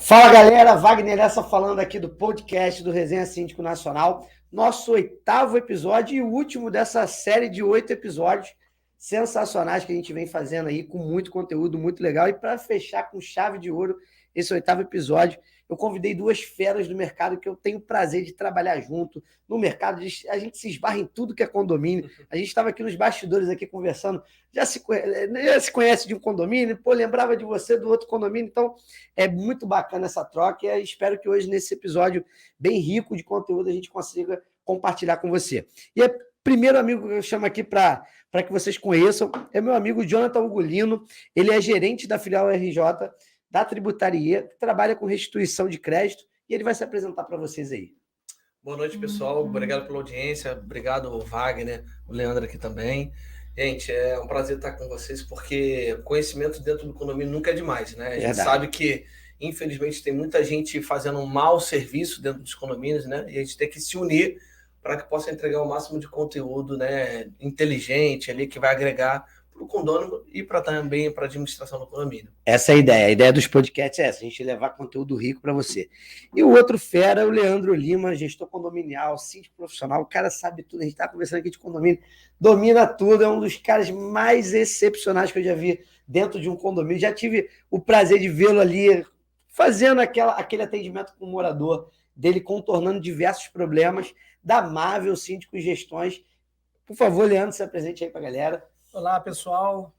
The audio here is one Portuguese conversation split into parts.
Fala galera, Wagner Lessa falando aqui do podcast do Resenha Síndico Nacional, nosso 8º episódio e o último dessa série de 8 episódios sensacionais que a gente vem fazendo aí com muito conteúdo, muito legal. E para fechar com chave de ouro esse 8º episódio, eu convidei duas feras do mercado que eu tenho o prazer de trabalhar junto no mercado. A gente se esbarra em tudo que é condomínio. A gente estava aqui nos bastidores aqui conversando, já se conhece de um condomínio, pô, lembrava de você do outro condomínio, então é muito bacana essa troca e espero que hoje, nesse episódio bem rico de conteúdo, a gente consiga compartilhar com você. E o primeiro amigo que eu chamo aqui para que vocês conheçam é meu amigo Jonathan Ugolino. Ele é gerente da filial RJ da Tributaria, que trabalha com restituição de crédito, e ele vai se apresentar para vocês aí. Boa noite, pessoal. Obrigado pela audiência. Obrigado, Wagner, o Leandro aqui também. Gente, é um prazer estar com vocês, porque conhecimento dentro do condomínio nunca é demais, né? A gente sabe que, infelizmente, tem muita gente fazendo um mau serviço dentro dos condomínios, né? E a gente tem que se unir para que possa entregar o máximo de conteúdo, né, inteligente ali, que vai agregar para o condômino e também para a administração do condomínio. Essa é a ideia dos podcasts é essa, a gente levar conteúdo rico para você. E o outro fera é o Leandro Lima, gestor condominial, síndico profissional, o cara sabe tudo, a gente está conversando aqui de condomínio, domina tudo, é um dos caras mais excepcionais que eu já vi dentro de um condomínio. Já tive o prazer de vê-lo ali fazendo aquele atendimento com o morador, dele contornando diversos problemas, da Marvel Síndico e Gestões. Por favor, Leandro, se apresente aí para a galera. Olá, pessoal.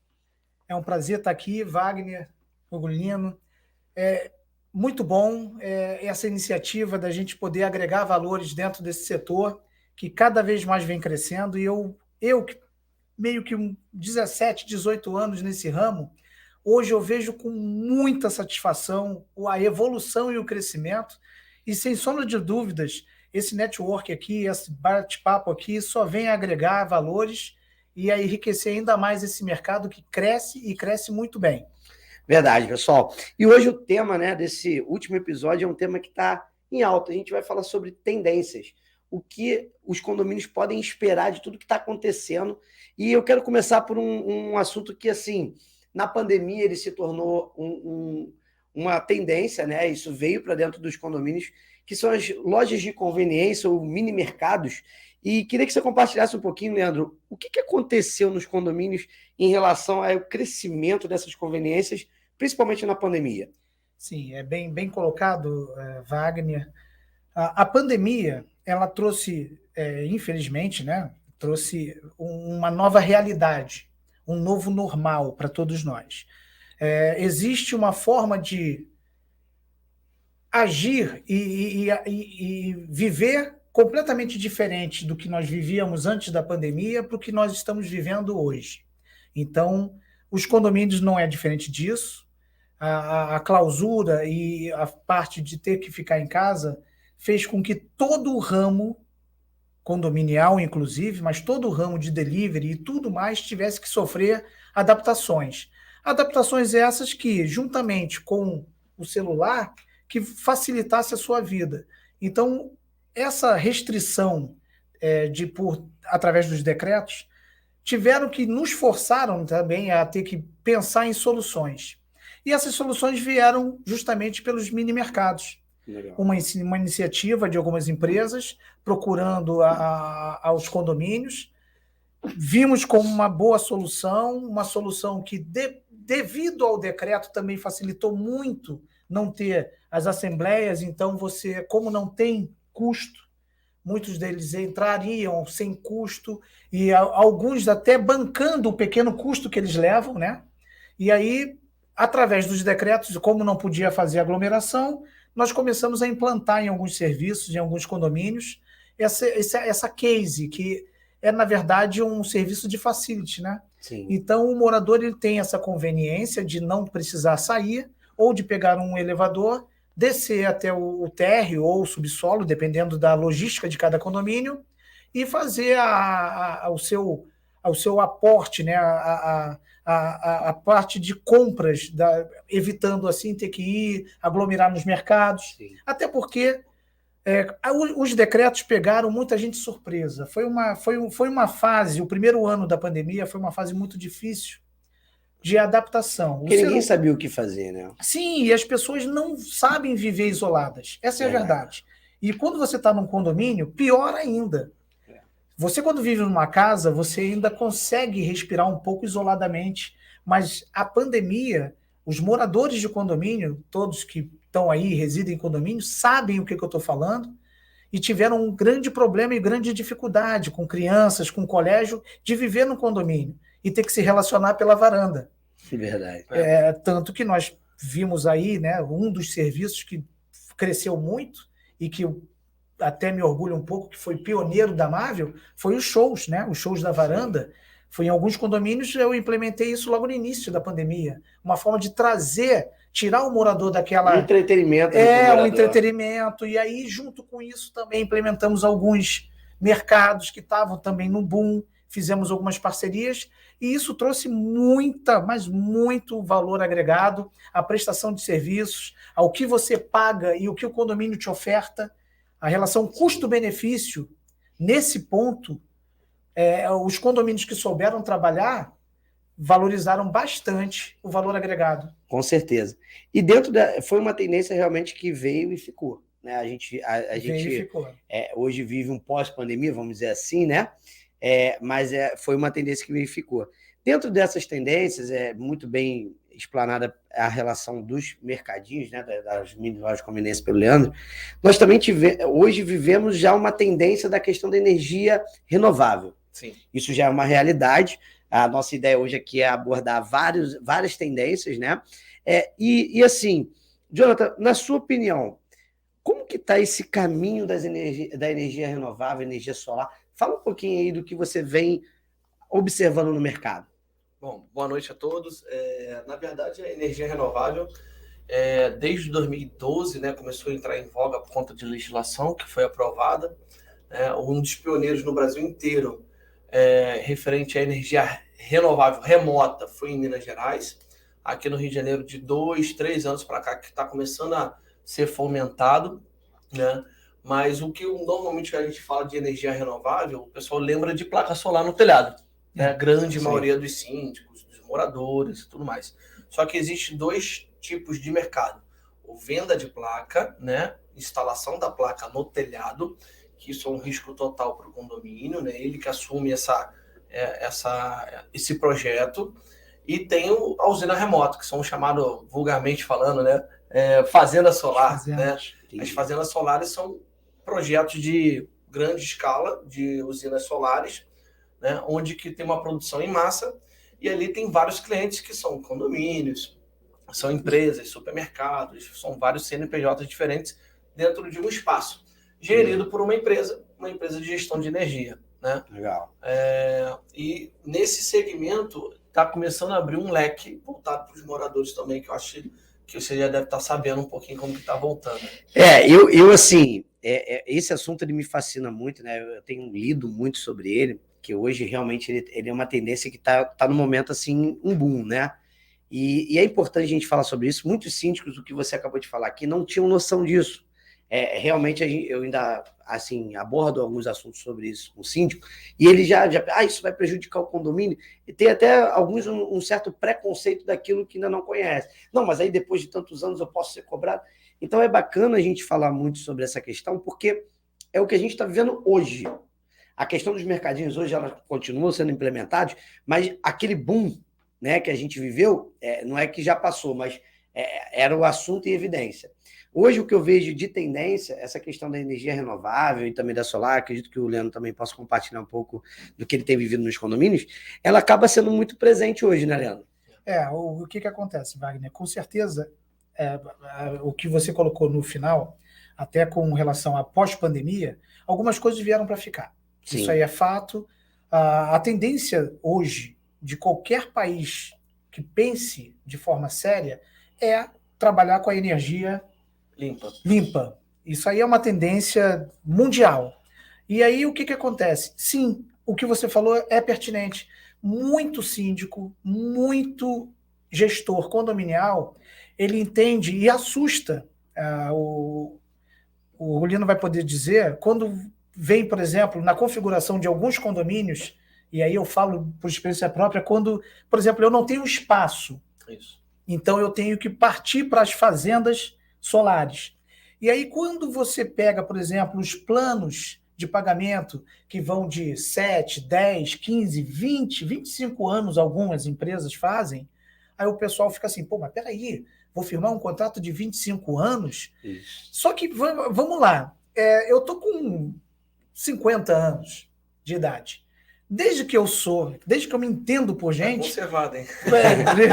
É um prazer estar aqui, Wagner, Ugolino. É muito bom essa iniciativa da gente poder agregar valores dentro desse setor, que cada vez mais vem crescendo. E eu meio que 17, 18 anos nesse ramo, hoje eu vejo com muita satisfação a evolução e o crescimento. E, sem sombra de dúvidas, esse network aqui, esse bate-papo aqui, só vem agregar valores e a enriquecer ainda mais esse mercado que cresce e cresce muito bem. Verdade, pessoal. E hoje o tema, né, desse último episódio é um tema que está em alta. A gente vai falar sobre tendências, o que os condomínios podem esperar de tudo que está acontecendo. E eu quero começar por um assunto que, assim, na pandemia ele se tornou uma tendência, né? Isso veio para dentro dos condomínios, que são as lojas de conveniência ou mini mercados. E queria que você compartilhasse um pouquinho, Leandro, o que aconteceu nos condomínios em relação ao crescimento dessas conveniências, principalmente na pandemia. Sim, é bem colocado, Wagner. A pandemia, ela trouxe, infelizmente, né, trouxe uma nova realidade, um novo normal para todos nós. Existe uma forma de agir e viver completamente diferente do que nós vivíamos antes da pandemia para o que nós estamos vivendo hoje. Então, os condomínios não é diferente disso. A clausura e a parte de ter que ficar em casa fez com que todo o ramo condominial, inclusive, mas todo o ramo de delivery e tudo mais tivesse que sofrer adaptações. Adaptações essas que, juntamente com o celular, que facilitasse a sua vida. Então, essa restrição através dos decretos nos forçaram também a ter que pensar em soluções. E essas soluções vieram justamente pelos mini-mercados. Uma iniciativa de algumas empresas procurando aos condomínios. Vimos como uma boa solução, uma solução que, devido ao decreto, também facilitou muito não ter as assembleias. Então, você, como não tem custo, muitos deles entrariam sem custo e alguns até bancando o pequeno custo que eles levam, né? E aí, através dos decretos, como não podia fazer aglomeração, nós começamos a implantar em alguns serviços, em alguns condomínios, essa case, que é, na verdade, um serviço de facility, né? Sim. Então, o morador ele tem essa conveniência de não precisar sair ou de pegar um elevador, descer até o térreo ou o subsolo, dependendo da logística de cada condomínio, e fazer o seu aporte, né, a parte de compras, evitando assim ter que ir aglomerar nos mercados. Sim. Até porque os decretos pegaram muita gente surpresa. Foi uma fase, o primeiro ano da pandemia foi uma fase muito difícil, de adaptação. Porque ninguém sabia o que fazer, né? Sim, e as pessoas não sabem viver isoladas. Essa é a verdade. E quando você está num condomínio, pior ainda. Você, quando vive numa casa, você ainda consegue respirar um pouco isoladamente, mas a pandemia, os moradores de condomínio, todos que estão aí, residem em condomínio, sabem o que eu estou falando e tiveram um grande problema e grande dificuldade com crianças, com colégio, de viver no condomínio e ter que se relacionar pela varanda. Verdade. Tanto que nós vimos aí, né, um dos serviços que cresceu muito e que eu até me orgulho um pouco, que foi pioneiro da Marvel, foi os shows, né? Os shows da varanda. Foi em alguns condomínios, eu implementei isso logo no início da pandemia. Uma forma de tirar o morador daquela... Um entretenimento. Um entretenimento. E aí, junto com isso, também implementamos alguns mercados que estavam também no boom, fizemos algumas parcerias, e isso trouxe mas muito valor agregado à prestação de serviços, ao que você paga e o que o condomínio te oferta. A relação custo-benefício, nesse ponto, os condomínios que souberam trabalhar valorizaram bastante o valor agregado. Com certeza. E foi uma tendência realmente que veio e ficou. Né? A gente hoje vive um pós-pandemia, vamos dizer assim, né? Mas foi uma tendência que veio e ficou. Dentro dessas tendências, é muito bem explanada a relação dos mercadinhos, né, das mini lojas de conveniência pelo Leandro. Nós também hoje vivemos já uma tendência da questão da energia renovável. Sim. Isso já é uma realidade. A nossa ideia hoje aqui é abordar várias tendências, né? E assim, Jonathan, na sua opinião, como que está esse caminho da energia renovável, energia solar? Fala um pouquinho aí do que você vem observando no mercado. Bom, boa noite a todos. Na verdade, a energia renovável, desde 2012, né, começou a entrar em voga por conta de legislação que foi aprovada. Um dos pioneiros no Brasil inteiro referente à energia renovável remota foi em Minas Gerais. Aqui no Rio de Janeiro, de 2-3 anos para cá, que está começando a ser fomentado, né? Mas o que normalmente a gente fala de energia renovável, o pessoal lembra de placa solar no telhado. A grande maioria dos síndicos, dos moradores e tudo mais. Só que existe 2 tipos de mercado. O venda de placa, né? Instalação da placa no telhado, que isso é um risco total para o condomínio, né? Ele que assume esse projeto. E tem a usina remota, que são chamados, vulgarmente falando, né? Fazenda solar. Né? As fazendas solares são projetos de grande escala de usinas solares, né, onde que tem uma produção em massa, e ali tem vários clientes que são condomínios, são empresas, supermercados, são vários CNPJs diferentes dentro de um espaço, gerido por uma empresa de gestão de energia. Né? Legal. E nesse segmento está começando a abrir um leque voltado para os moradores também, que eu acho que você já deve estar sabendo um pouquinho como que está voltando. Eu assim, esse assunto ele me fascina muito, né? Eu tenho lido muito sobre ele, que hoje realmente ele é uma tendência que está no momento assim, um boom, né? E é importante a gente falar sobre isso. Muitos síndicos, o que você acabou de falar aqui, não tinham noção disso. Realmente eu ainda assim abordo alguns assuntos sobre isso com o síndico, e ele já isso vai prejudicar o condomínio, e tem até alguns um certo preconceito daquilo que ainda não conhece. Não, mas aí depois de tantos anos eu posso ser cobrado. Então é bacana a gente falar muito sobre essa questão, porque é o que a gente está vivendo hoje. A questão dos mercadinhos hoje, ela continua sendo implementada, mas aquele boom, né, que a gente viveu, não é que já passou, mas era o assunto em evidência. Hoje, o que eu vejo de tendência, essa questão da energia renovável e também da solar, acredito que o Leandro também possa compartilhar um pouco do que ele tem vivido nos condomínios, ela acaba sendo muito presente hoje, né, Leandro? O que acontece, Wagner? Com certeza, o que você colocou no final, até com relação à pós-pandemia, algumas coisas vieram para ficar. Sim. Isso aí é fato. A tendência hoje de qualquer país que pense de forma séria é trabalhar com a energia limpa. Isso aí é uma tendência mundial. E aí o que acontece? Sim, o que você falou é pertinente. Muito síndico, muito gestor condominial, ele entende e assusta. O Lino vai poder dizer, quando vem, por exemplo, na configuração de alguns condomínios e aí eu falo por experiência própria, quando, por exemplo, eu não tenho espaço. Isso. Então eu tenho que partir para as fazendas solares. E aí quando você pega, por exemplo, os planos de pagamento que vão de 7, 10, 15, 20, 25 anos, algumas empresas fazem, aí o pessoal fica assim, pô, mas peraí, vou firmar um contrato de 25 anos? Isso. Só que, vamos lá, eu tô com 50 anos de idade. Desde que eu me entendo por gente... Conservado, hein?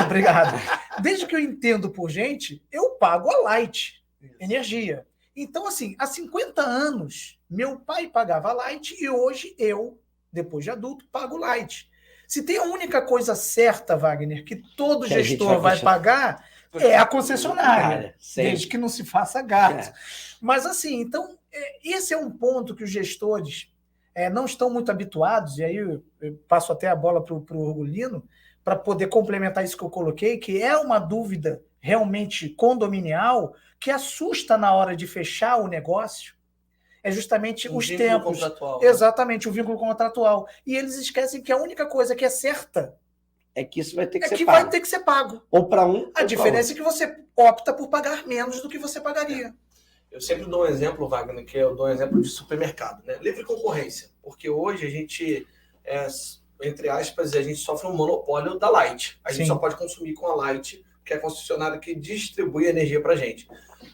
Obrigado. Desde que eu entendo por gente, eu pago a Light Energia. Então, assim, há 50 anos, meu pai pagava Light e hoje eu, depois de adulto, pago Light. Se tem a única coisa certa, Wagner, que todo gestor vai pagar, é a concessionária, desde que não se faça gato. Mas, assim, então, esse é um ponto que os gestores... não estão muito habituados, e aí eu passo até a bola para o Orgulino, para poder complementar isso que eu coloquei, que é uma dúvida realmente condominial que assusta na hora de fechar o negócio, é justamente os tempos. Contratual. Exatamente, o vínculo contratual. E eles esquecem que a única coisa que é certa é que isso vai ter que ser pago. Vai ter que ser pago. Ou para um. A diferença é que você opta por pagar menos do que você pagaria. Eu sempre dou um exemplo, Wagner, que eu dou um exemplo de supermercado, né? Livre concorrência, porque hoje a gente, entre aspas, a gente sofre um monopólio da Light. A gente só pode consumir com a Light, que é a concessionária que distribui energia para a gente.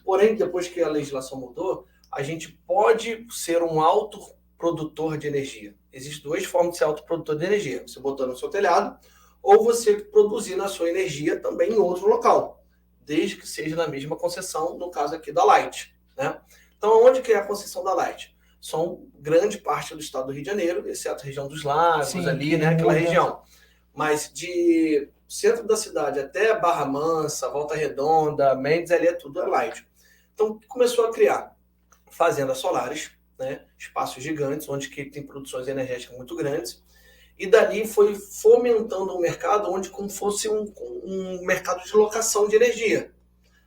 Porém, depois que a legislação mudou, a gente pode ser um autoprodutor de energia. Existem duas formas de ser autoprodutor de energia. Você botar no seu telhado, ou você produzir na sua energia também em outro local, desde que seja na mesma concessão, no caso aqui da Light. Né? Então, onde que é a concessão da Light? São grande parte do estado do Rio de Janeiro, exceto a região dos Lagos, ali, né? Aquela região. Mas de centro da cidade até Barra Mansa, Volta Redonda, Mendes, ali é tudo Light. Então, começou a criar fazendas solares, né? Espaços gigantes, onde que tem produções energéticas muito grandes, e dali foi fomentando um mercado onde como fosse um mercado de locação de energia.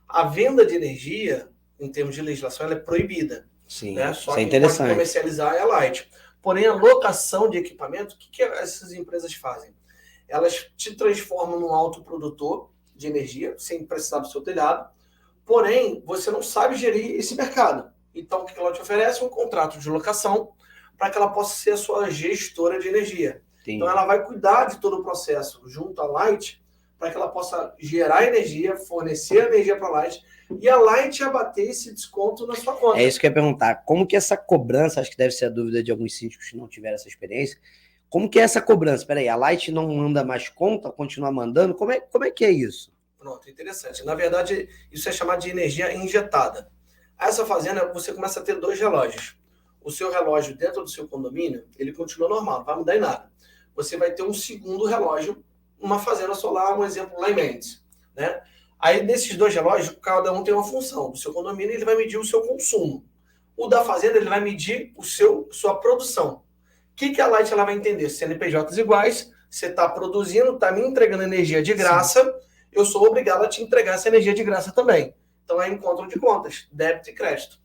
A venda de energia, em termos de legislação, ela é proibida. Sim, né? Só isso é quem interessante. pode comercializar é a Light. Porém, a locação de equipamento, o que essas empresas fazem? Elas te transformam num autoprodutor de energia, sem precisar do seu telhado, porém, você não sabe gerir esse mercado. Então, o que ela te oferece? Um contrato de locação para que ela possa ser a sua gestora de energia. Sim. Então, ela vai cuidar de todo o processo junto à Light, para que ela possa gerar energia, fornecer energia para a Light, e a Light abater esse desconto na sua conta. É isso que eu ia perguntar. Como que essa cobrança, acho que deve ser a dúvida de alguns síndicos que não tiveram essa experiência, como que é essa cobrança? Peraí, a Light não manda mais conta, continua mandando? Como é que é isso? Pronto, interessante. Na verdade, isso é chamado de energia injetada. Essa fazenda, você começa a ter dois relógios. O seu relógio dentro do seu condomínio, ele continua normal, não vai mudar em nada. Você vai ter um segundo relógio, uma fazenda solar, um exemplo lá em Mendes, né? Aí, nesses dois relógios, cada um tem uma função. Do seu condomínio, ele vai medir o seu consumo. O da fazenda, ele vai medir sua produção. O que a Light ela vai entender? CNPJs iguais, você está produzindo, está me entregando energia de graça, sim, eu sou obrigado a te entregar essa energia de graça também. Então, é encontro de contas, débito e crédito.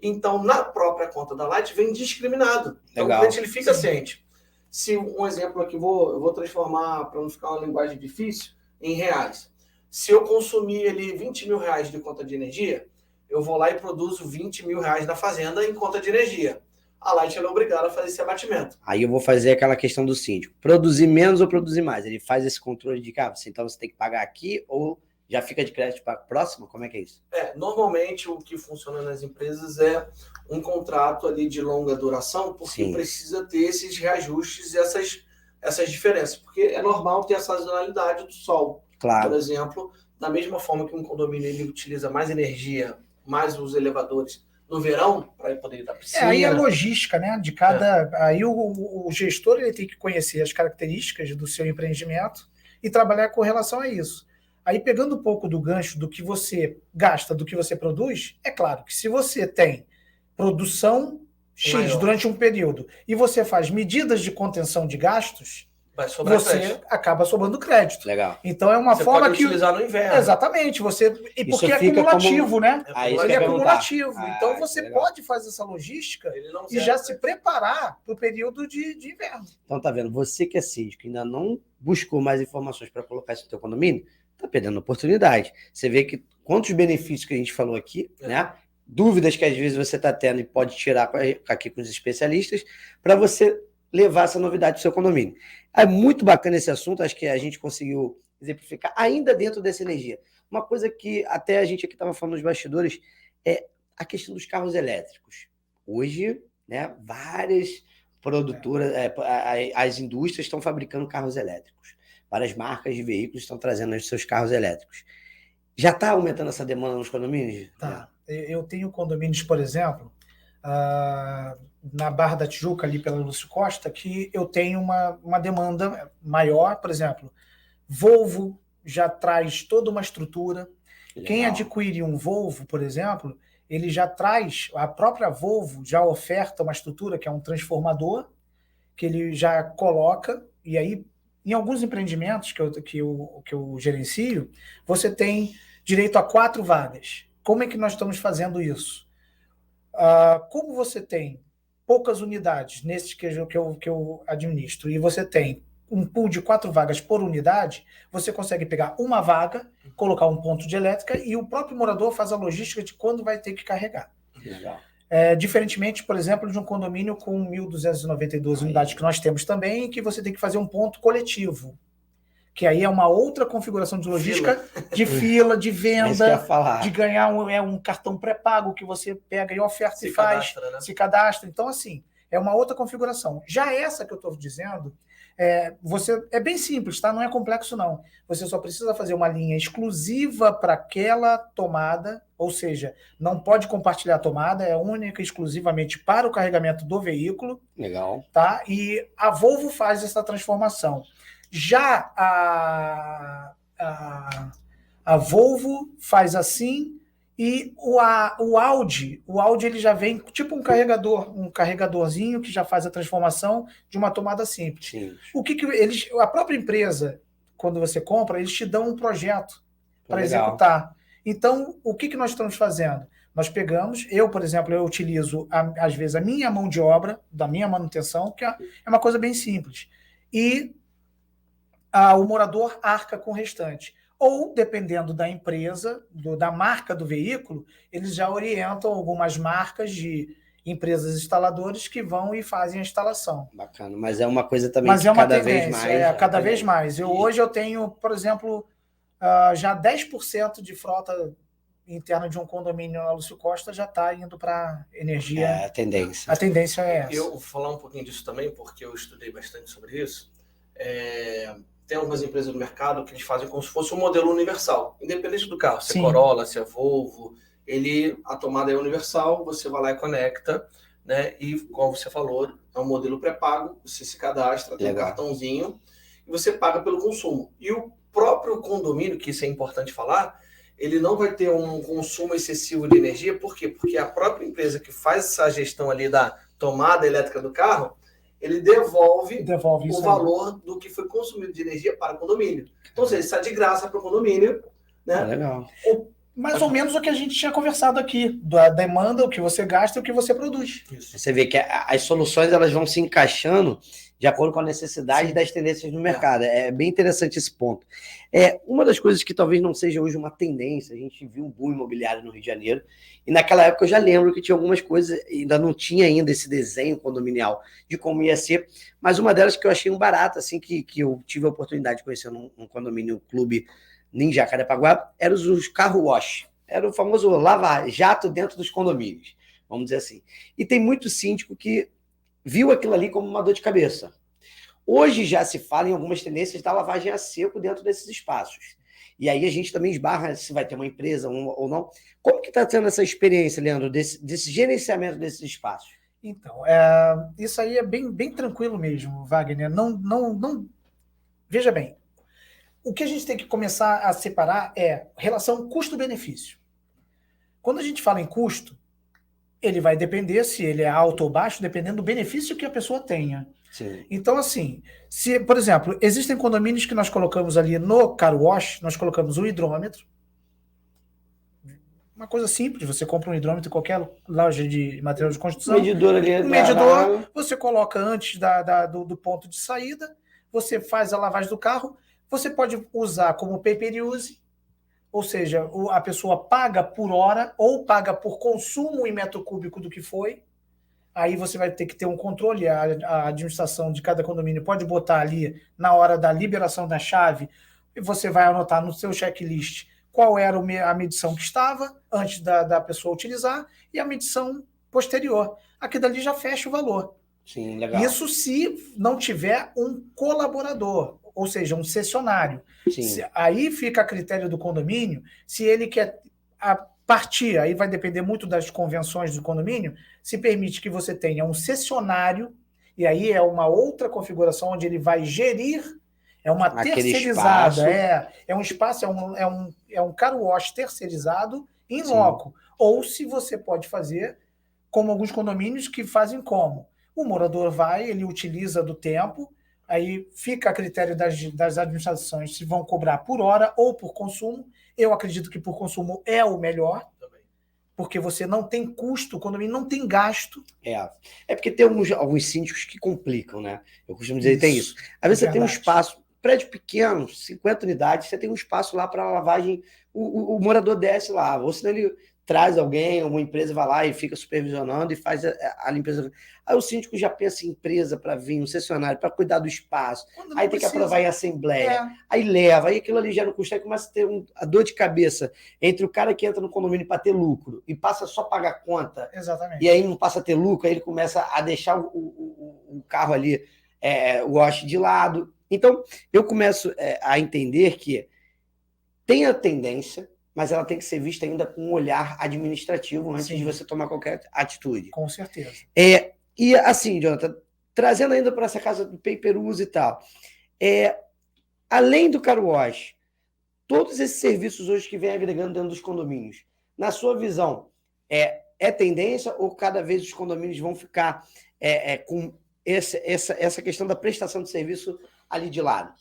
Então, na própria conta da Light, vem discriminado. Então, o cliente ele fica ciente. Se um exemplo aqui, eu vou transformar, para não ficar uma linguagem difícil, em reais. Se eu consumir ali 20 mil reais de conta de energia, eu vou lá e produzo 20 mil reais na fazenda em conta de energia. A Light ela é obrigada a fazer esse abatimento. Aí eu vou fazer aquela questão do síndico. Produzir menos ou produzir mais? Ele faz esse controle de então você tem que pagar aqui ou já fica de crédito para a próxima? Como é que é isso? Normalmente o que funciona nas empresas é um contrato ali de longa duração, porque sim, precisa ter esses reajustes e essas diferenças. Porque é normal ter a sazonalidade do sol. Claro. Por exemplo, da mesma forma que um condomínio ele utiliza mais energia, mais os elevadores no verão, para poder ir da piscina. Aí a logística, né? De cada. Aí o gestor ele tem que conhecer as características do seu empreendimento e trabalhar com relação a isso. Aí, pegando um pouco do gancho do que você gasta, do que você produz, é claro que se você tem produção X durante um período e você faz medidas de contenção de gastos, você acaba sobrando crédito. Legal. Então é uma você forma pode que utilizar no inverno. Exatamente, e porque é acumulativo, né? Ele é acumulativo. Então você pode fazer essa logística e já se preparar para o período de inverno. Então tá vendo, você que é síndico, ainda não buscou mais informações para colocar isso no teu condomínio, tá perdendo oportunidade. Você vê que quantos benefícios que a gente falou aqui, né? Dúvidas que às vezes você está tendo e pode tirar aqui com os especialistas para você levar essa novidade para o seu condomínio. É muito bacana esse assunto, acho que a gente conseguiu exemplificar ainda dentro dessa energia. Uma coisa que até a gente aqui estava falando nos bastidores é a questão dos carros elétricos. Hoje, né, várias produtoras, as indústrias estão fabricando carros elétricos. Várias marcas de veículos estão trazendo os seus carros elétricos. Já está aumentando essa demanda nos condomínios? Tá. Eu tenho condomínios, por exemplo, na Barra da Tijuca, ali pela Lúcio Costa, que eu tenho uma demanda maior. Por exemplo, Volvo já traz toda uma estrutura. Legal. Quem adquire um Volvo, por exemplo, ele já traz, a própria Volvo já oferta uma estrutura que é um transformador, que ele já coloca, e aí, em alguns empreendimentos que eu gerencio, você tem direito a 4 vagas. Como é que nós estamos fazendo isso? Como você tem poucas unidades nesses que eu administro, e você tem um pool de 4 vagas por unidade, você consegue pegar uma vaga, colocar um ponto de elétrica e o próprio morador faz a logística de quando vai ter que carregar. Legal. Diferentemente, por exemplo, de um condomínio com 1.292 unidades que nós temos também, que você tem que fazer um ponto coletivo, que aí é uma outra configuração de logística, de fila, de venda, de ganhar um cartão pré-pago que você pega e oferta e faz, cadastra, né? Se cadastra. Então, assim, é uma outra configuração. Já essa que eu estou dizendo, é bem simples, tá? Não é complexo, não. Você só precisa fazer uma linha exclusiva para aquela tomada, ou seja, não pode compartilhar a tomada, é única e exclusivamente para o carregamento do veículo. Legal. Tá? E a Volvo faz essa transformação. Já a Volvo faz assim, e o Audi ele já vem tipo um carregadorzinho que já faz a transformação de uma tomada simples. Sim. A própria empresa, quando você compra, eles te dão um projeto para executar. Então, o que nós estamos fazendo? Nós pegamos, por exemplo, eu utilizo às vezes a minha mão de obra, da minha manutenção, que é uma coisa bem simples. E o morador arca com o restante. Ou, dependendo da empresa, da marca do veículo, eles já orientam algumas marcas de empresas instaladoras que vão e fazem a instalação. Bacana, mas é uma coisa também que cada vez mais... cada vez mais. Hoje eu tenho, por exemplo, já 10% de frota interna de um condomínio na Lúcio Costa já está indo para energia. A tendência. A tendência é essa. Eu vou falar um pouquinho disso também, porque eu estudei bastante sobre isso. Tem algumas empresas no mercado que eles fazem como se fosse um modelo universal, independente do carro, se é Corolla, se é Volvo, a tomada é universal, você vai lá e conecta, né? E, como você falou, é um modelo pré-pago, você se cadastra, tem um cartãozinho, e você paga pelo consumo. E o próprio condomínio, que isso é importante falar, ele não vai ter um consumo excessivo de energia, por quê? Porque a própria empresa que faz essa gestão ali da tomada elétrica do carro, ele devolve o valor do que foi consumido de energia para o condomínio. Então, ou seja, isso é de graça para o condomínio, né? Legal. Mais ou menos o que a gente tinha conversado aqui, da demanda, o que você gasta e o que você produz. Isso. Você vê que as soluções elas vão se encaixando de acordo com a necessidade das tendências do mercado. É bem interessante esse ponto. Uma das coisas que talvez não seja hoje uma tendência, a gente viu um boom imobiliário no Rio de Janeiro, e naquela época eu já lembro que tinha algumas coisas, ainda não tinha ainda esse desenho condominial de como ia ser, mas uma delas que eu achei um barato, assim, que eu tive a oportunidade de conhecer num condomínio clube em Jacarepaguá, eram os carro wash. Era o famoso lava-jato dentro dos condomínios, vamos dizer assim. E tem muito síndico que viu aquilo ali como uma dor de cabeça. Hoje já se fala em algumas tendências da lavagem a seco dentro desses espaços. E aí a gente também esbarra se vai ter uma empresa ou não. Como que está tendo essa experiência, Leandro, desse gerenciamento desses espaços? Então, isso aí é bem tranquilo mesmo, Wagner. Não. Veja bem, o que a gente tem que começar a separar é relação custo-benefício. Quando a gente fala em custo, ele vai depender se ele é alto ou baixo, dependendo do benefício que a pessoa tenha. Sim. Então, assim, se, por exemplo, existem condomínios que nós colocamos ali no car wash, nós colocamos um hidrômetro. Uma coisa simples, você compra um hidrômetro em qualquer loja de material de construção. Medidor ali. Um medidor, você coloca antes do ponto de saída, você faz a lavagem do carro, você pode usar como pay-per-use, ou seja, a pessoa paga por hora ou paga por consumo em metro cúbico do que foi. Aí você vai ter que ter um controle, a administração de cada condomínio pode botar ali na hora da liberação da chave, e você vai anotar no seu checklist qual era a medição que estava antes da pessoa utilizar e a medição posterior. Aqui dali já fecha o valor. Sim, legal. Isso se não tiver um colaborador, ou seja, um cessionário. Aí fica a critério do condomínio, se ele quer partir, aí vai depender muito das convenções do condomínio, se permite que você tenha um cessionário, e aí é uma outra configuração onde ele vai gerir, é uma terceirizada, é um espaço, é um car wash terceirizado em loco. Ou se você pode fazer, como alguns condomínios que fazem como? O morador vai, ele utiliza do tempo, aí fica a critério das administrações se vão cobrar por hora ou por consumo. Eu acredito que por consumo é o melhor, porque você não tem custo, o condomínio não tem gasto. É porque tem alguns síndicos que complicam, né? Eu costumo dizer que tem isso. Às vezes você tem um espaço, prédio pequeno, 50 unidades, você tem um espaço lá para lavagem, o morador desce lá, ou senão ele traz alguém, uma empresa vai lá e fica supervisionando e faz a limpeza. Aí o síndico já pensa em empresa para vir, um cessionário para cuidar do espaço, aí tem que aprovar em assembleia, aí leva, aí aquilo ali já não custa, aí começa a ter a dor de cabeça entre o cara que entra no condomínio para ter lucro e passa só a pagar conta. Exatamente. E aí não passa a ter lucro, aí ele começa a deixar o carro ali, o wash de lado. Então, eu começo a entender que tem a tendência, mas ela tem que ser vista ainda com um olhar administrativo antes de você tomar qualquer atitude. Com certeza. E assim, Jonathan, trazendo ainda para essa casa do pay-per-use e tal, além do car wash, todos esses serviços hoje que vem agregando dentro dos condomínios, na sua visão, é tendência ou cada vez os condomínios vão ficar com essa questão da prestação de serviço ali de lado?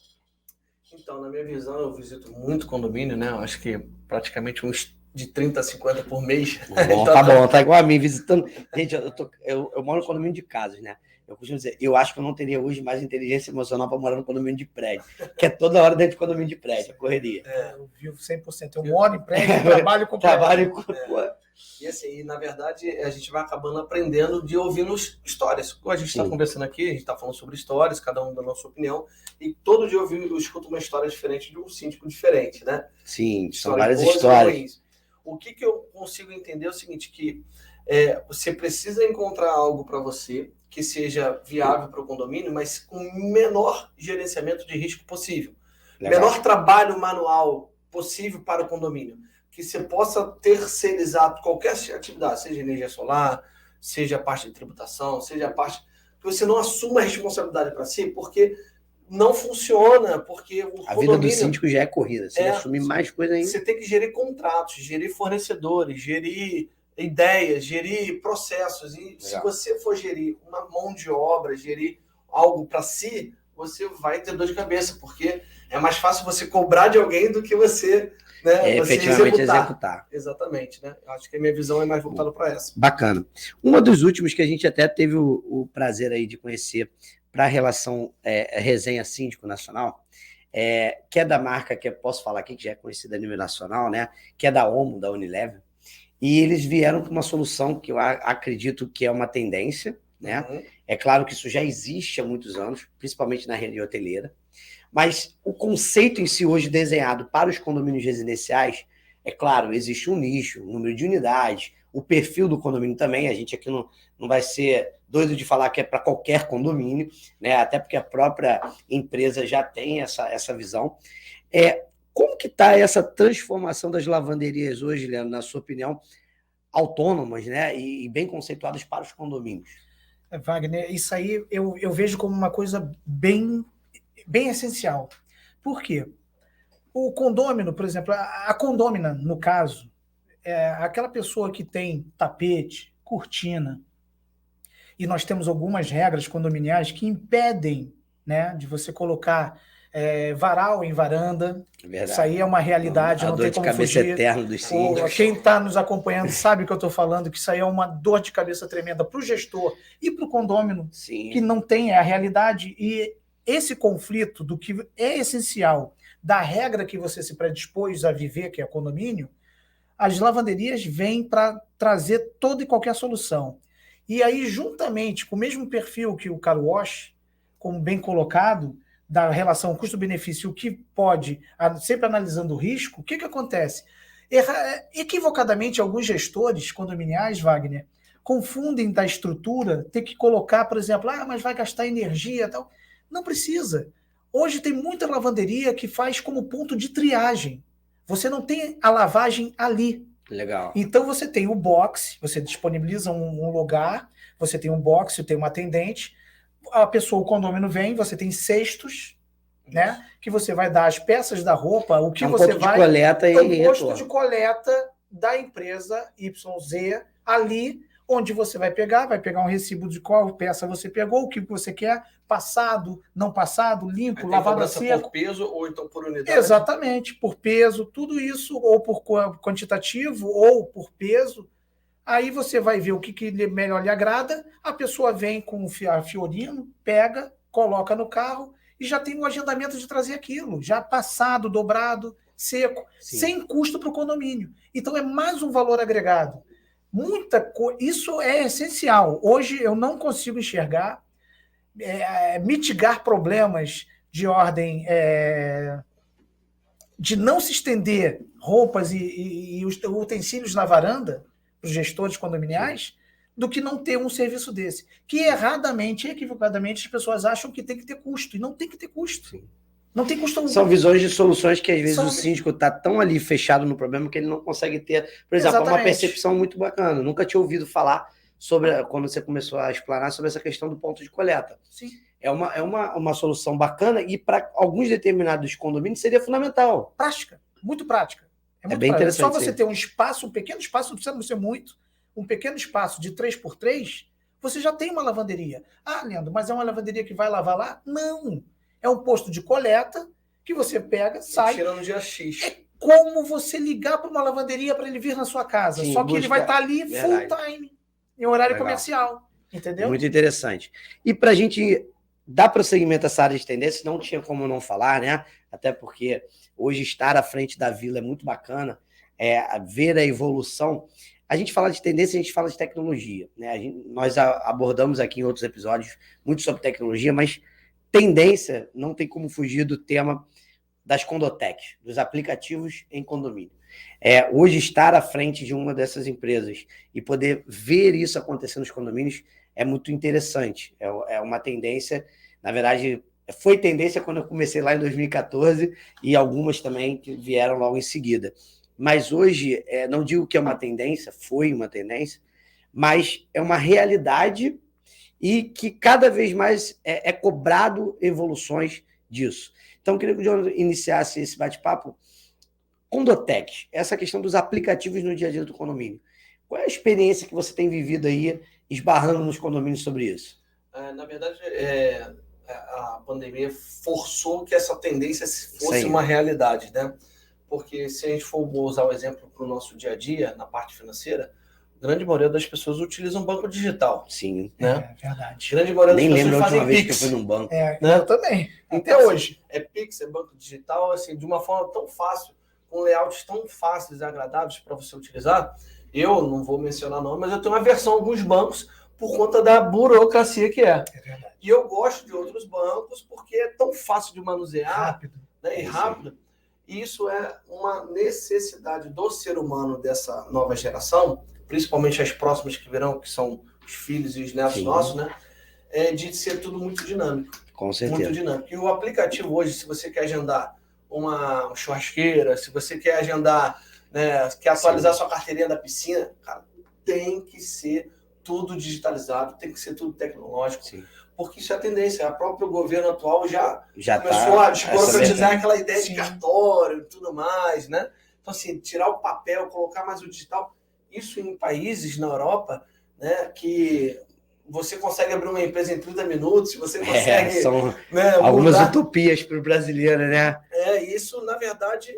Então, na minha visão, eu visito muito condomínio, né? Eu acho que praticamente uns de 30 a 50 por mês. Então, tá bom, tá igual a mim, visitando. Gente, eu moro no condomínio de casas, né? Eu costumo dizer, eu acho que eu não teria hoje mais inteligência emocional para morar no condomínio de prédio, que é toda hora dentro de condomínio de prédio, a correria. Eu vivo 100%. Eu moro em prédio, trabalho com prédio. E assim, na verdade, a gente vai acabando aprendendo de ouvindo histórias. Como a gente está conversando aqui, a gente está falando sobre histórias, cada um da nossa opinião, e todo dia eu escuto uma história diferente de um síndico diferente, né? Sim, são várias histórias. O que eu consigo entender é o seguinte, que você precisa encontrar algo para você que seja viável para o condomínio, mas com o menor gerenciamento de risco possível. Legal. Menor trabalho manual possível para o condomínio. Que você possa terceirizar qualquer atividade, seja energia solar, seja a parte de tributação, seja a parte... que você não assuma a responsabilidade para si, porque não funciona, porque a vida do síndico já é corrida, você assumir mais coisa ainda. Você tem que gerir contratos, gerir fornecedores, gerir ideias, gerir processos. E se você for gerir uma mão de obra, gerir algo para si, você vai ter dor de cabeça, porque é mais fácil você cobrar de alguém do que você... Né, efetivamente executar. Exatamente, né? Acho que a minha visão é mais voltada para essa. Bacana. Uma dos últimos que a gente até teve o prazer aí de conhecer para a relação Resenha Síndico Nacional, que é da marca que eu posso falar aqui, que já é conhecida a nível nacional, né? Que é da OMO, da Unilever. E eles vieram com uma solução que eu acredito que é uma tendência, né? Uhum. É claro que isso já existe há muitos anos, principalmente na rede hoteleira. Mas o conceito em si hoje desenhado para os condomínios residenciais, é claro, existe um nicho, um número de unidades, o perfil do condomínio também, a gente aqui não vai ser doido de falar que é para qualquer condomínio, né? Até porque a própria empresa já tem essa visão. Como que está essa transformação das lavanderias hoje, Leandro, na sua opinião, autônomas, né? E bem conceituadas para os condomínios? Wagner, isso aí eu vejo como uma coisa bem essencial. Por quê? O condômino, por exemplo, a condômina, no caso, é aquela pessoa que tem tapete, cortina, e nós temos algumas regras condominiais que impedem, né, de você colocar varal em varanda. Verdade. Isso aí é uma realidade, não tem como fugir. Eterno dos síndicos. Quem está nos acompanhando sabe o que eu estou falando, que isso aí é uma dor de cabeça tremenda para o gestor e para o condômino, que não tem a realidade. E esse conflito do que é essencial, da regra que você se predispôs a viver, que é condomínio, as lavanderias vêm para trazer toda e qualquer solução. E aí, juntamente com o mesmo perfil que o car wash, como bem colocado, da relação custo-benefício, o que pode, sempre analisando o risco, o que acontece? Equivocadamente, alguns gestores condominiais, Wagner, confundem da estrutura, ter que colocar, por exemplo, mas vai gastar energia e tal. Não precisa. Hoje tem muita lavanderia que faz como ponto de triagem. Você não tem a lavagem ali. Legal. Então você tem o box, você disponibiliza um lugar, você tem um box, você tem uma atendente, a pessoa, o condômino vem, você tem cestos, né? Que você vai dar as peças da roupa, o que você vai... Um posto de coleta da empresa YZ ali, onde você vai pegar um recibo de qual peça você pegou, o que você quer, passado, não passado, limpo, lavado a seco. Por peso ou então por unidade? Exatamente, por peso, tudo isso, ou por quantitativo, ou por peso. Aí você vai ver o que melhor lhe agrada, a pessoa vem com a Fiorino, pega, coloca no carro e já tem um agendamento de trazer aquilo, já passado, dobrado, seco, sem custo para o condomínio. Então é mais um valor agregado. Isso é essencial. Hoje eu não consigo enxergar, mitigar problemas de ordem de não se estender roupas e utensílios na varanda para os gestores condominiais, do que não ter um serviço desse. Que erradamente, equivocadamente, as pessoas acham que tem que ter custo. E não tem que ter custo. Sim. Não tem custo algum. São visões de soluções que, às vezes, o síndico está tão ali fechado no problema que ele não consegue ter. Por exemplo, é uma percepção muito bacana. Nunca tinha ouvido falar sobre, quando você começou a explanar, sobre essa questão do ponto de coleta. Sim. É uma solução bacana e, para alguns determinados condomínios, seria fundamental. Prática. Muito prática. É bem interessante. Só você ter um espaço, um pequeno espaço, não precisa ser muito, um pequeno espaço de 3x3, você já tem uma lavanderia. Leandro, mas é uma lavanderia que vai lavar lá? Não. É um posto de coleta que você pega, sai. Tira no dia X. É como você ligar para uma lavanderia para ele vir na sua casa. Sim, só que ele vai estar ali full time, em horário comercial. Entendeu? Muito interessante. E para a gente dar prosseguimento a essa área de tendência, não tinha como não falar, né? Até porque hoje estar à frente da Vila é muito bacana, ver a evolução. A gente fala de tendência, a gente fala de tecnologia, né? Nós abordamos aqui em outros episódios muito sobre tecnologia, mas tendência não tem como fugir do tema das condotecs, dos aplicativos em condomínio. Hoje estar à frente de uma dessas empresas e poder ver isso acontecer nos condomínios é muito interessante. É uma tendência, na verdade, foi tendência quando eu comecei lá em 2014 e algumas também que vieram logo em seguida. Mas hoje, não digo que é uma tendência, foi uma tendência, mas é uma realidade e que cada vez mais é cobrado evoluções disso. Então, eu queria que o Jonathan iniciasse esse bate-papo. Condotec, essa questão dos aplicativos no dia a dia do condomínio. Qual é a experiência que você tem vivido aí, esbarrando nos condomínios sobre isso? Na verdade, a pandemia forçou que essa tendência fosse uma realidade, né? Porque se a gente for usar o exemplo para o nosso dia a dia, na parte financeira, a grande maioria das pessoas utilizam banco digital. Sim. Né? É verdade. A grande maioria das Nem pessoas lembro a última vez Pix, que eu fui num banco. Né? Eu também. Até então, hoje. É Pix, é banco digital, assim, de uma forma tão fácil, com layouts tão fáceis e agradáveis para você utilizar. Eu não vou mencionar nome, mas eu tenho uma versão a alguns bancos por conta da burocracia que é. É verdade. E eu gosto de outros bancos porque é tão fácil de manusear, rápido, né, e rápido. E isso é uma necessidade do ser humano dessa nova geração, principalmente as próximas que virão, que são os filhos e os netos nossos, né? De ser tudo muito dinâmico. Com certeza. Muito dinâmico. E o aplicativo hoje, se você quer agendar uma churrasqueira, se você quer agendar, né, quer atualizar sua carteirinha da piscina, cara, tem que ser tudo digitalizado, tem que ser tudo tecnológico. Sim. Porque isso é a tendência. O próprio governo atual já começou a desburocratizar aquela ideia de cartório e tudo mais, né? Então, assim, tirar o papel, colocar mais o digital. Isso em países na Europa, né, que você consegue abrir uma empresa em 30 minutos, você consegue... São algumas utopias para o brasileiro, né? Isso, na verdade,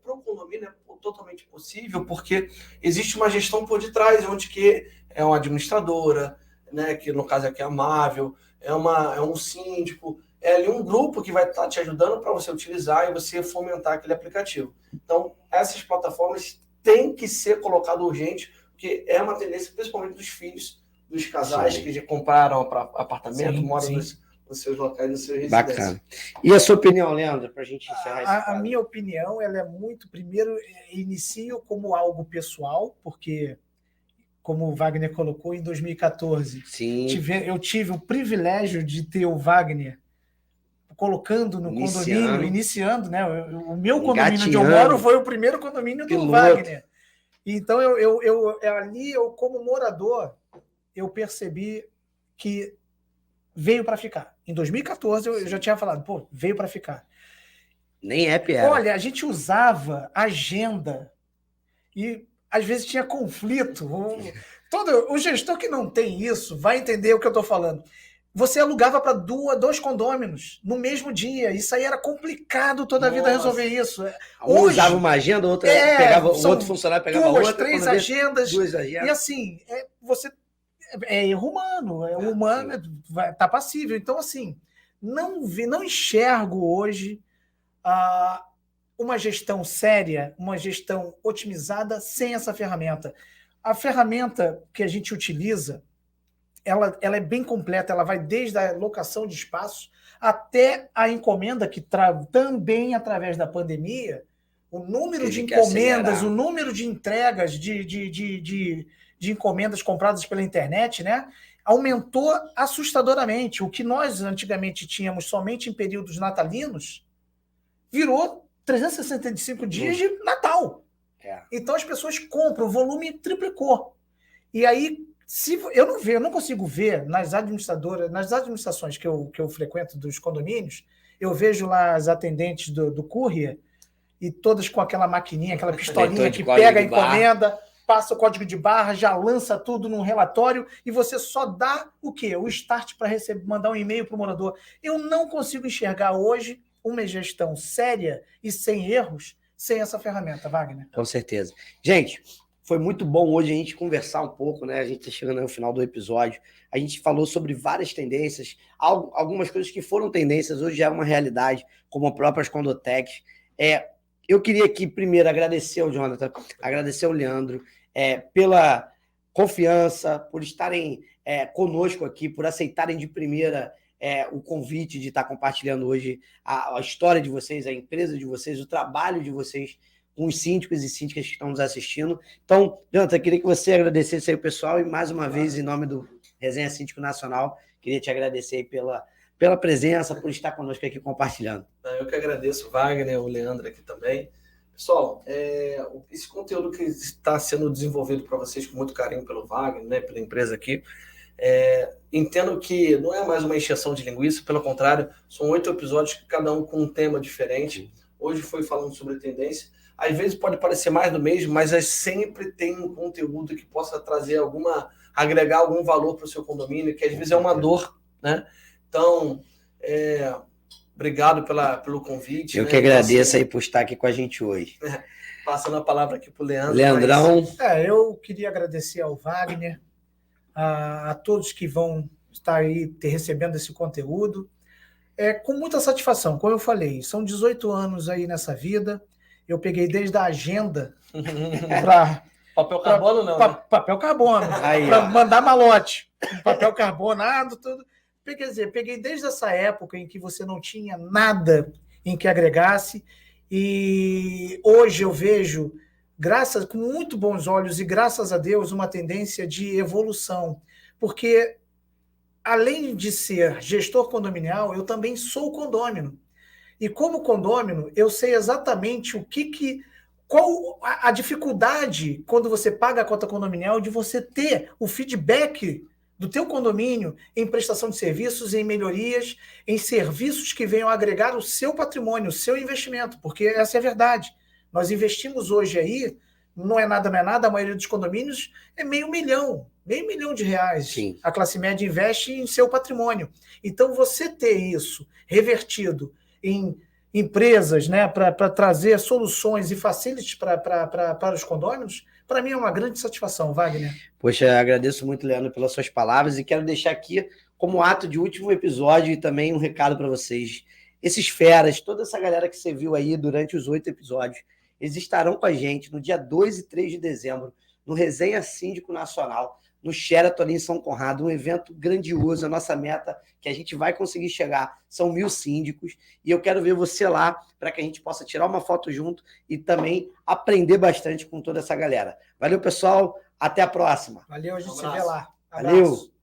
para o condomínio é totalmente possível, porque existe uma gestão por detrás, onde que é uma administradora, né, que no caso aqui é amável, é um síndico, é ali um grupo que vai estar te ajudando para você utilizar e você fomentar aquele aplicativo. Então, essas plataformas têm que ser colocadas urgente, porque é uma tendência, principalmente dos filhos, dos casais que já compraram apartamento, moram nos seus locais, nos seus residências. Bacana. E a sua opinião, Leandro, para a gente encerrar a minha opinião, ela é muito... Primeiro, inicio como algo pessoal, porque, como o Wagner colocou, em 2014, eu tive o privilégio de ter o Wagner colocando no condomínio, iniciando, né? O meu condomínio onde eu moro foi o primeiro condomínio do Wagner. Então, ali, como morador, eu percebi que veio para ficar. Em 2014, eu já tinha falado, veio para ficar. Nem app era. Olha, a gente usava agenda e, às vezes, tinha conflito. O gestor que não tem isso vai entender o que eu estou falando. Você alugava para dois condôminos no mesmo dia. Isso aí era complicado toda a vida resolver isso. Um usava uma agenda, outra pegava, o outro funcionário pegava outra. Duas agendas. E assim, você... É erro humano, humano, está passível. Então, assim, não enxergo hoje uma gestão séria, uma gestão otimizada sem essa ferramenta. A ferramenta que a gente utiliza, ela é bem completa, ela vai desde a locação de espaços até a encomenda, que também, através da pandemia, o número de encomendas, o número de entregas de encomendas compradas pela internet, né, aumentou assustadoramente. O que nós antigamente tínhamos somente em períodos natalinos virou 365 dias de Natal. Então as pessoas compram, o volume triplicou. E aí, eu não consigo ver nas administrações que eu frequento dos condomínios, eu vejo lá as atendentes do courier e todas com aquela maquininha, aquela pistolinha que pega a encomenda, passa o código de barra, já lança tudo num relatório e você só dá o quê? O start para mandar um e-mail para o morador. Eu não consigo enxergar hoje uma gestão séria e sem erros sem essa ferramenta, Wagner. Com certeza. Gente, foi muito bom hoje a gente conversar um pouco, né? A gente está chegando ao final do episódio. A gente falou sobre várias tendências, algumas coisas que foram tendências, hoje já é uma realidade, como as próprias Condotecs. Eu queria aqui primeiro agradecer ao Jonathan, agradecer ao Leandro pela confiança, por estarem conosco aqui, por aceitarem de primeira o convite de estar compartilhando hoje a história de vocês, a empresa de vocês, o trabalho de vocês com os síndicos e síndicas que estão nos assistindo. Então, Jonathan, queria que você agradecesse aí o pessoal e mais uma vez, em nome do Resenha Síndico Nacional, queria te agradecer aí pela presença, por estar conosco aqui compartilhando. Eu que agradeço, Wagner, o Leandro aqui também. Pessoal, esse conteúdo que está sendo desenvolvido para vocês com muito carinho pelo Wagner, né, pela empresa aqui, entendo que não é mais uma encheção de linguiça, pelo contrário, são 8 episódios, cada um com um tema diferente. Hoje foi falando sobre tendência. Às vezes pode parecer mais do mesmo, mas sempre tem um conteúdo que possa trazer agregar algum valor para o seu condomínio, que às vezes é uma dor, né? Então, obrigado pelo convite. Eu que agradeço aí por estar aqui com a gente hoje. Passando a palavra aqui para o Leandro. Leandrão. Eu queria agradecer ao Wagner, a todos que vão estar aí recebendo esse conteúdo. Com muita satisfação, como eu falei, são 18 anos aí nessa vida. Eu peguei desde a agenda para... Papel carbono não, né? Papel carbono, para mandar malote. Papel carbonado, tudo. Quer dizer, peguei desde essa época em que você não tinha nada em que agregasse, e hoje eu vejo, com muito bons olhos e graças a Deus, uma tendência de evolução, porque além de ser gestor condominial, eu também sou condômino. E como condômino, eu sei exatamente qual a dificuldade quando você paga a cota condominial de você ter o feedback do teu condomínio em prestação de serviços, em melhorias, em serviços que venham agregar o seu patrimônio, o seu investimento, porque essa é a verdade. Nós investimos hoje aí não é nada, a maioria dos condomínios é meio milhão de reais. Sim. A classe média investe em seu patrimônio. Então, você ter isso revertido em empresas, né, para trazer soluções e facilities para os condôminos, para mim é uma grande satisfação, Wagner. Poxa, agradeço muito, Leandro, pelas suas palavras e quero deixar aqui como ato de último episódio e também um recado para vocês. Esses feras, toda essa galera que você viu aí durante os 8 episódios, eles estarão com a gente no dia 2 e 3 de dezembro, no Resenha Síndico Nacional, no Sheraton ali em São Conrado, um evento grandioso. A nossa meta que a gente vai conseguir chegar são 1.000 síndicos e eu quero ver você lá para que a gente possa tirar uma foto junto e também aprender bastante com toda essa galera. Valeu, pessoal. Até a próxima. Valeu, a gente se vê lá. Abraço. Valeu.